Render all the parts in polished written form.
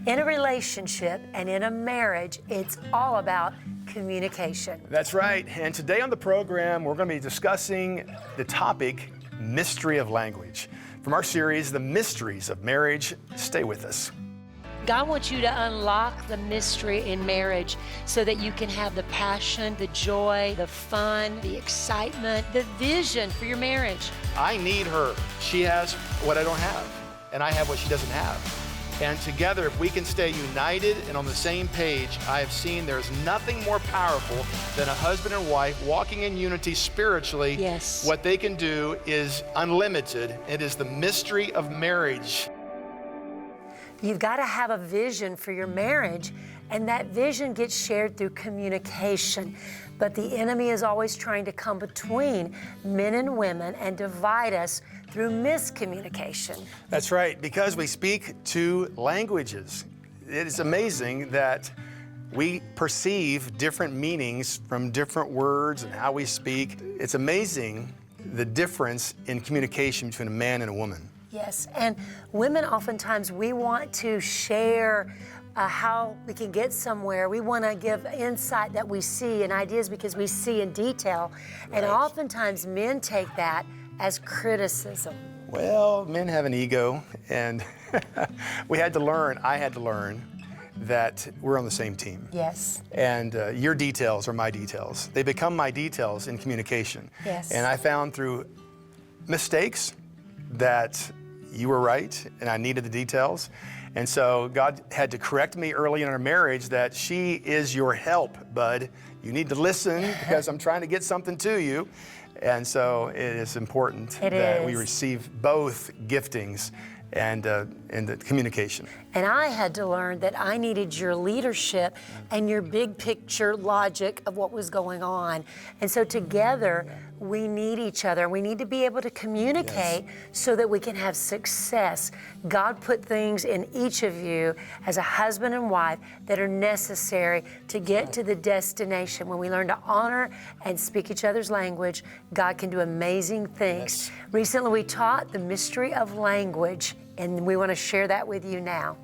In a relationship and in a marriage, it's all about communication. That's right. And today on the program, we're going to be discussing the topic, mystery of language. From our series, The Mysteries of Marriage. Stay with us. God wants you to unlock the mystery in marriage so that you can have the passion, the joy, the fun, the excitement, the vision for your marriage. I need her. She has what I don't have, and I have what she doesn't have. And together, if we can stay united and on the same page, I have seen there's nothing more powerful than a husband and wife walking in unity spiritually. Yes. What they can do is unlimited. It is the mystery of marriage. You've got to have a vision for your marriage, and that vision gets shared through communication. But the enemy is always trying to come between men and women and divide us through miscommunication. That's right, because we speak two languages. It is amazing that we perceive different meanings from different words and how we speak. It's amazing the difference in communication between a man and a woman. Yes, and women oftentimes, we want to share how we can get somewhere. We want to give insight that we see and ideas because we see in detail. And Right. oftentimes men take that as criticism. Well, men have an ego, and I had to learn that we're on the same team. Yes. And your details are my details. They become my details in communication. Yes. And I found through mistakes that you were right, and I needed the details. And so God had to correct me early in our marriage that she is your help, bud. You need to listen because I'm trying to get something to you. And so it is important that we receive both giftings and the communication. And I had to learn that I needed your leadership and your big picture logic of what was going on. And so together, we need each other. We need to be able to communicate so that we can have success. God put things in each of you as a husband and wife that are necessary to get to the destination. When we learn to honor and speak each other's language, God can do amazing things. Yes. Recently, we taught the mystery of language, and we want to share that with you now.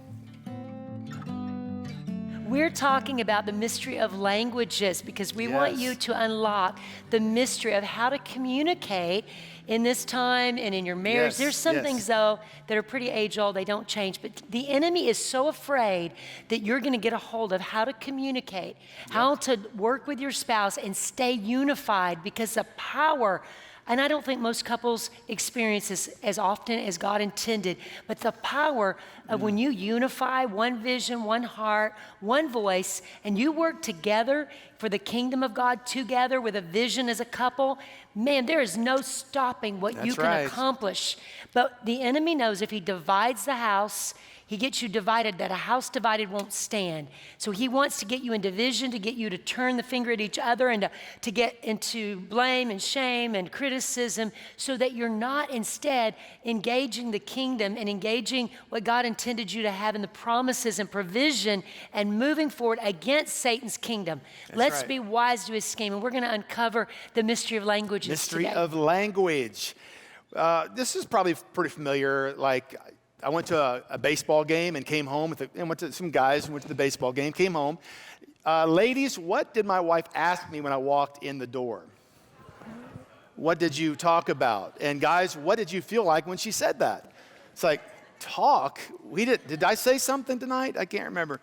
We're talking about the mystery of languages because we want you to unlock the mystery of how to communicate in this time and in your marriage. Yes, There's some yes. things, though, that are pretty age-old. They don't change. But the enemy is so afraid that you're going to get a hold of how to communicate, how to work with your spouse and stay unified, because the power, and I don't think most couples experience this as often as God intended, but the power of when you unify one vision, one heart, one voice, and you work together for the kingdom of God together with a vision as a couple, man, there is no stopping what you can accomplish. But the enemy knows if he divides the house, he gets you divided, that a house divided won't stand. So he wants to get you in division, to get you to turn the finger at each other and to get into blame and shame and criticism, so that you're not instead engaging the kingdom and engaging what God intended you to have in the promises and provision and moving forward against Satan's kingdom. Let's be wise to his scheme. And we're going to uncover the mystery of languages Mystery today. of language. This is probably pretty familiar. Like, I went to a baseball game and came home and went to some guys and went to the baseball game, came home. Ladies, what did my wife ask me when I walked in the door? What did you talk about? And guys, what did you feel like when she said that? It's like, talk? Did I say something tonight? I can't remember.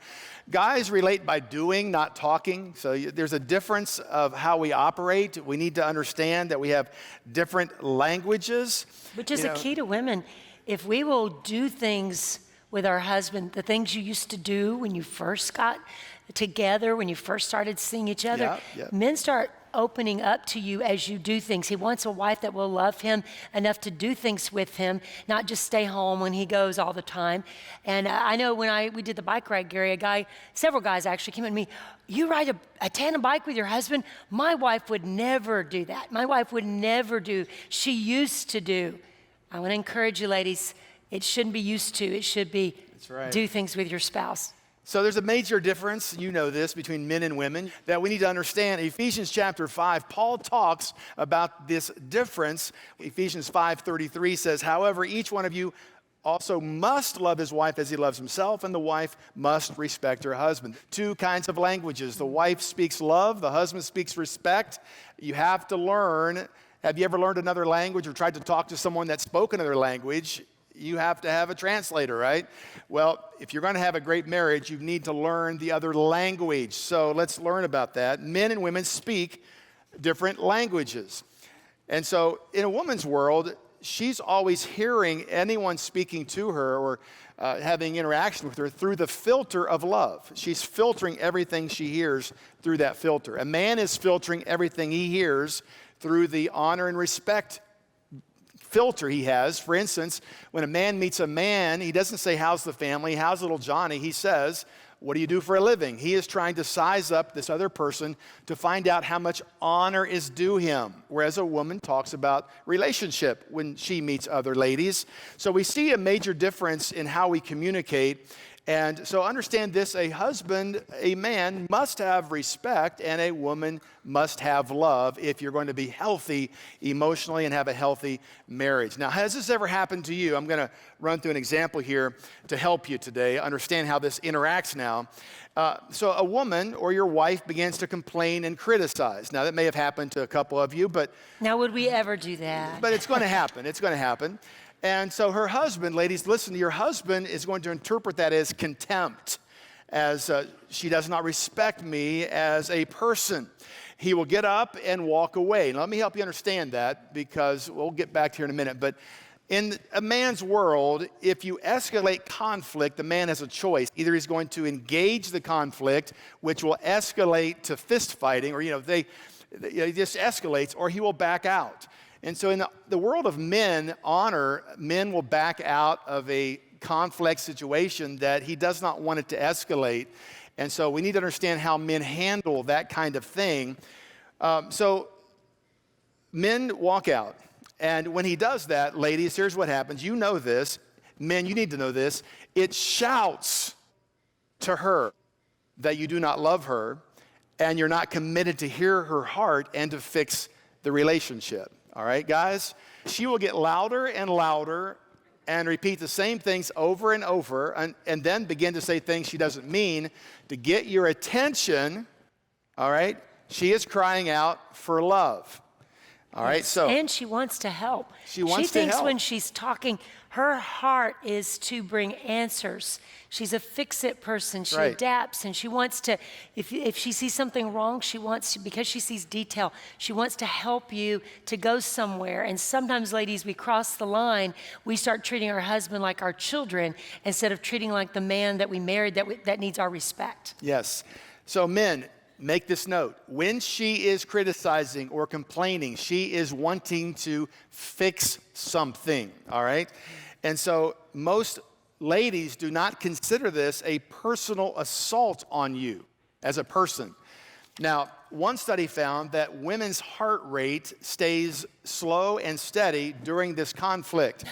Guys relate by doing, not talking. So there's a difference of how we operate. We need to understand that we have different languages. Which is a key to women. If we will do things with our husband, the things you used to do when you first got together, when you first started seeing each other, men start opening up to you as you do things. He wants a wife that will love him enough to do things with him, not just stay home when he goes all the time. And I know when we did the bike ride, Gary, several guys actually came to me, you ride a tandem bike with your husband? My wife would never do that. My wife would never do. She used to do. I want to encourage you, ladies, it shouldn't be used to. It should be do things with your spouse. So there's a major difference, you know this, between men and women that we need to understand. Ephesians chapter 5, Paul talks about this difference. Ephesians 5:33 says, however, each one of you also must love his wife as he loves himself, and the wife must respect her husband. Two kinds of languages. The wife speaks love, the husband speaks respect. You have to learn. Have you ever learned another language or tried to talk to someone that spoke another language? You have to have a translator, right? Well, if you're going to have a great marriage, you need to learn the other language. So let's learn about that. Men and women speak different languages. And so in a woman's world, she's always hearing anyone speaking to her or having interaction with her through the filter of love. She's filtering everything she hears through that filter. A man is filtering everything he hears through the honor and respect filter he has. For instance, when a man meets a man, he doesn't say, how's the family, how's little Johnny? He says, what do you do for a living? He is trying to size up this other person to find out how much honor is due him, whereas a woman talks about relationship when she meets other ladies. So we see a major difference in how we communicate. And so understand this, a husband, a man must have respect, and a woman must have love if you're going to be healthy emotionally and have a healthy marriage. Now, has this ever happened to you? I'm going to run through an example here to help you today understand how this interacts now. So a woman or your wife begins to complain and criticize. Now, that may have happened to a couple of you, but... Now, would we ever do that? But it's going to happen. It's going to happen. And so her husband, ladies, listen, your husband is going to interpret that as contempt, as she does not respect me as a person. He will get up and walk away. Now, let me help you understand that, because we'll get back to here in a minute. But in a man's world, if you escalate conflict, the man has a choice. Either he's going to engage the conflict, which will escalate to fist fighting, or, it just escalates, or he will back out. And so in the world of men, honor, men will back out of a conflict situation that he does not want it to escalate. And so we need to understand how men handle that kind of thing. So men walk out. And when he does that, ladies, here's what happens. You know this. Men, you need to know this. It shouts to her that you do not love her, and you're not committed to hear her heart and to fix the relationship. All right, guys? She will get louder and louder and repeat the same things over and over, and then begin to say things she doesn't mean to get your attention. All right? She is crying out for love. All right, so. And she wants to help. She wants to help. She thinks when she's talking, her heart is to bring answers. She's a fix-it person. She adapts, and she wants to, if she sees something wrong, she wants to, because she sees detail, she wants to help you to go somewhere. And sometimes, ladies, we cross the line. We start treating our husband like our children instead of treating like the man that we married that needs our respect. Yes. So men, make this note. When she is criticizing or complaining, she is wanting to fix something, all right? And so most ladies do not consider this a personal assault on you as a person. Now, one study found that women's heart rate stays slow and steady during this conflict.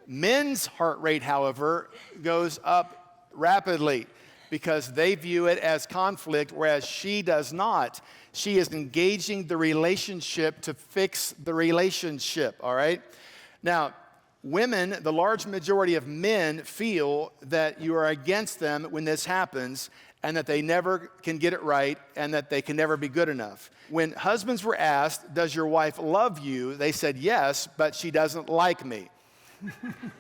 Men's heart rate, however, goes up rapidly, because they view it as conflict, whereas she does not. She is engaging the relationship to fix the relationship, all right? Now, women, the large majority of men feel that you are against them when this happens, and that they never can get it right, and that they can never be good enough. When husbands were asked, does your wife love you? They said, yes, but she doesn't like me.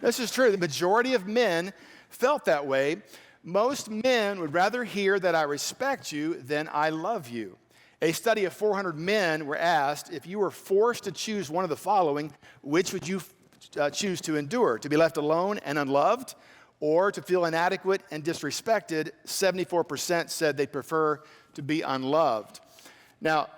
This is true. The majority of men felt that way. Most men would rather hear that I respect you than I love you. A study of 400 men were asked, if you were forced to choose one of the following, which would you choose to endure? To be left alone and unloved, or to feel inadequate and disrespected? 74% said they prefer to be unloved. Now,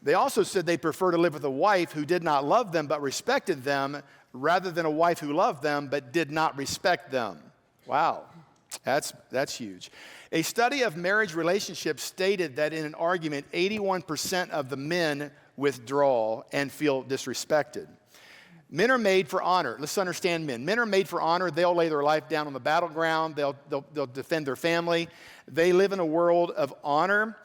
they also said they prefer to live with a wife who did not love them but respected them, rather than a wife who loved them but did not respect them. Wow. That's huge. A study of marriage relationships stated that in an argument, 81% of the men withdraw and feel disrespected. Men are made for honor. Let's understand men. Men are made for honor. They'll lay their life down on the battleground. They'll defend their family. They live in a world of honor,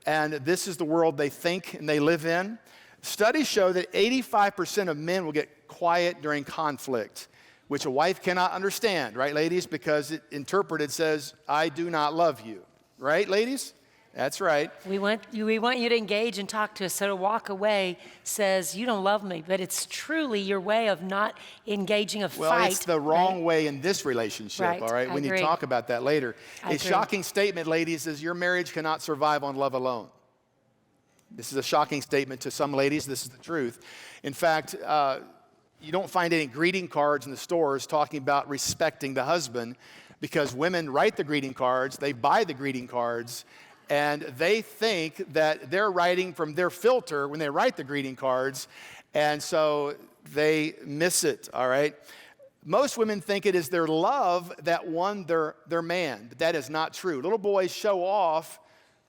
and this is the world they think and they live in. Studies show that 85% of men will get quiet during conflict, which a wife cannot understand, right, ladies? Because it interpreted says, I do not love you. Right, ladies? That's right. We want you to engage and talk to us. So to walk away says, you don't love me, but it's truly your way of not engaging a Well, fight. it's the wrong way in this relationship, Right, all right? I We need to agree. talk about that later. I A agree. shocking statement, ladies, is your marriage cannot survive on love alone. This is a shocking statement to some ladies. This is the truth. In fact, you don't find any greeting cards in the stores talking about respecting the husband, because women write the greeting cards, they buy the greeting cards, and they think that they're writing from their filter when they write the greeting cards, and so they miss it, all right? Most women think it is their love that won their man, but that is not true. Little boys show off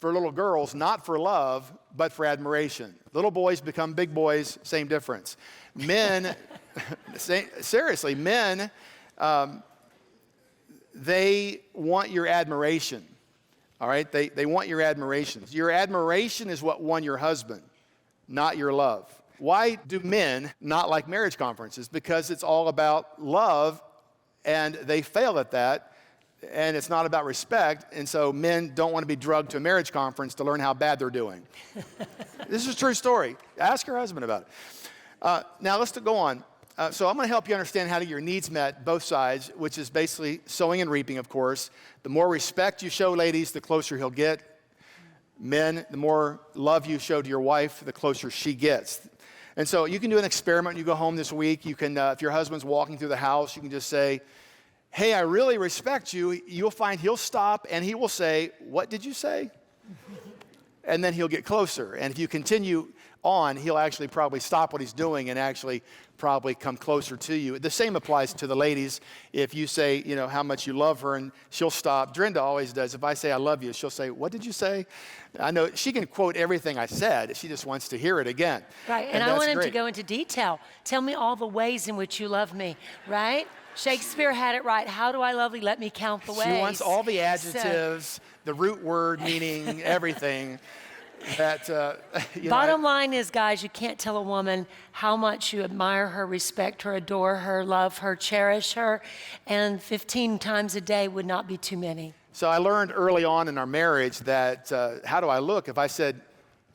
for little girls, not for love, but for admiration. Little boys become big boys, same difference. Men, seriously, men, they want your admiration. All right? They want your admiration. Your admiration is what won your husband, not your love. Why do men not like marriage conferences? Because it's all about love, and they fail at that, and it's not about respect, and so men don't want to be drugged to a marriage conference to learn how bad they're doing. This is a true story. Ask your husband about it. Now, let's go on. So I'm going to help you understand how to get your needs met, both sides, which is basically sowing and reaping, of course. The more respect you show, ladies, the closer he'll get. Men, the more love you show to your wife, the closer she gets. And so you can do an experiment. You go home this week. You can, if your husband's walking through the house, you can just say, hey, I really respect you. You'll find he'll stop and he will say, what did you say? And then he'll get closer. And if you continue on, he'll actually probably stop what he's doing and actually probably come closer to you. The same applies to the ladies. If you say, you know, how much you love her, and she'll stop. Drenda always does. If I say I love you, she'll say, what did you say? I know she can quote everything I said. She just wants to hear it again. Right, and I that's want him to great. go into detail. Tell me all the ways in which you love me, right? Shakespeare had it right. How do I love thee? Let me count the ways. She wants all the adjectives, the root word meaning everything. That, Bottom line is, guys, you can't tell a woman how much you admire her, respect her, adore her, love her, cherish her, and 15 times a day would not be too many. So I learned early on in our marriage that how do I look? If I said,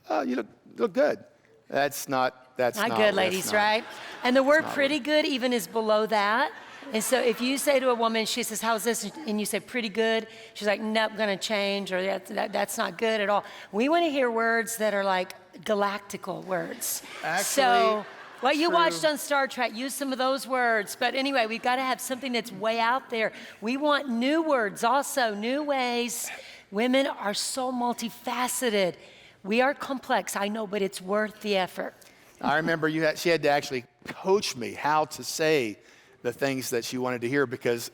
oh, you look good, that's not Not good, ladies, right? And the word pretty good even is below that. And so if you say to a woman, she says, how's this? And you say, pretty good. She's like, nope, going to change, or that's not good at all. We want to hear words that are like galactical words. Actually, so what you true. watched on Star Trek, use some of those words. But anyway, we've got to have something that's way out there. We want new words also, new ways. Women are so multifaceted. We are complex, I know, but it's worth the effort. I remember she had to actually coach me how to say the things that she wanted to hear, because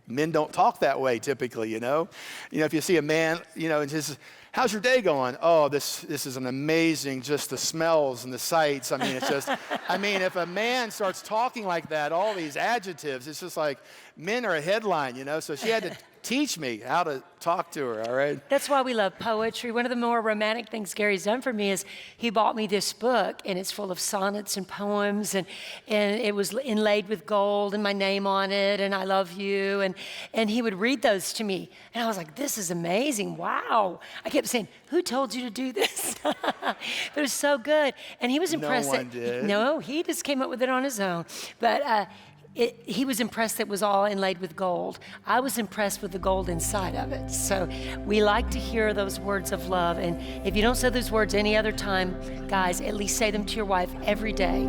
men don't talk that way typically, you know. If you see a man, and just, how's your day going? Oh, this is an amazing, just the smells and the sights. I mean, it's just, if a man starts talking like that, all these adjectives, it's just like men are a headline, So she had to teach me how to talk to her, all right? That's why we love poetry. One of the more romantic things Gary's done for me is he bought me this book, and it's full of sonnets and poems, and it was inlaid with gold and my name on it, and I love you, and he would read those to me. And I was like, this is amazing, wow. I kept saying, who told you to do this? But it was so good. And he was impressed. No one did. No, he just came up with it on his own. But he was impressed that it was all inlaid with gold. I was impressed with the gold inside of it. So we like to hear those words of love. And if you don't say those words any other time, guys, at least say them to your wife every day.